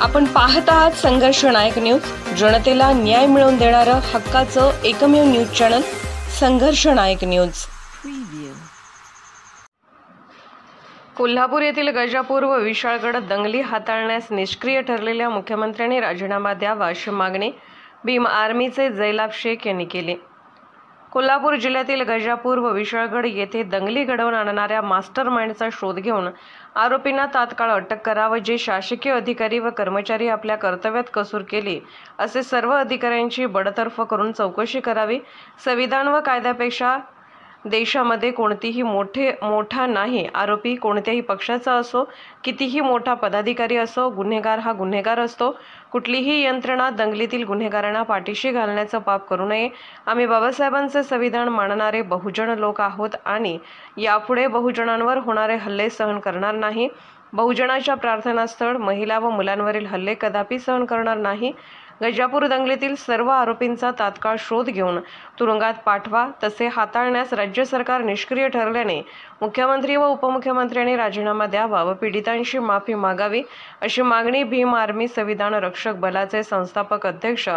आपण पाहत आहात संघर्ष नायक न्यूज, जनतेला न्याय मिळवून देणारं हक्काचं एकमेव न्यूज चॅनल संघर्ष नायक न्यूज। कोल्हापूर येथील गजापूर व विशाळगड दंगली हाताळण्यास निष्क्रिय ठरलेल्या मुख्यमंत्र्यांनी राजीनामा द्यावा अशी मागणी भीम आर्मीचे जैलाब शेख यांनी केली। कोल्हापूर जिल्ह्यातील गजापूर व विशाळगड येथे दंगली घडवून आणणाऱ्या मास्टरमाइंडचा शोध घेऊन आरोपींना तात्काळ अटक करावं, जे शासकीय अधिकारी व कर्मचारी आपल्या कर्तव्यात कसूर केली असे सर्व अधिकाऱ्यांची बडतर्फ करून चौकशी करावी। संविधान व कायद्यापेक्षा देशामध्ये कोणतीही मोठा नाही। आरोपी कोणत्याही पक्षाचा असो, कितीही मोठा पदाधिकारी असो, गुन्हेगार हा गुन्हेगार असतो। कुठलीही यंत्रणा दंगलीतील गुन्हेगारांना पाठीशी घालण्याचं पाप करू नये। आम्ही बाबासाहेबांचे संविधान मानणारे बहुजन लोक आहोत आणि यापुढे बहुजनांवर होणारे हल्ले सहन करणार नाही। बहुजनाच्या प्रार्थनास्थळ महिला व मुलांवरील हल्ले कदापि सहन करणार नाही। गजापूर दंगलीतील सर्व आरोपींचा तात्काळ शोध घेऊन तुरुंगात पाठवा। तसे हाताळण्यास राज्य सरकार निष्क्रिय ठरल्याने मुख्यमंत्री व उपमुख्यमंत्र्यांनी राजीनामा द्यावा व पीडितांची माफी मागावी अशी मागणी भीम आर्मी संविधान रक्षक बलाचे संस्थापक अध्यक्ष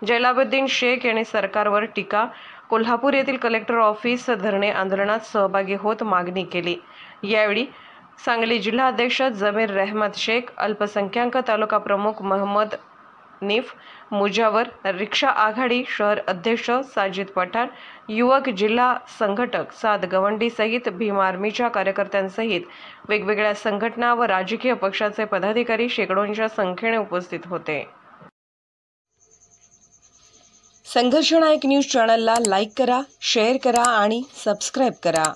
जैलाबुद्दीन शेख यांनी सरकारवर टीका। कोल्हापूर येथील कलेक्टर ऑफिस धरणे आंदोलनात सहभागी होत मागणी केली। यावेळी सांगली जिल्हा अध्यक्ष जमीर रहमत शेख, अल्पसंख्याक तालुका प्रमुख मोहम्मद निफ मुजावर, रिक्षा आघाडी शहर अध्यक्ष साजिद पठाण, युवक जिल्हा संघटक साद गवंडी सहित भीम आर्मीच्या कार्यकर्त्यांसहित वेगवेगळ्या संघटना व राजकीय पक्षाचे पदाधिकारी शेकडोंच्या संख्येने उपस्थित होते। संघर्ष नायक न्यूज चॅनलला लाईक करा, शेअर करा आणि सबस्क्राईब करा।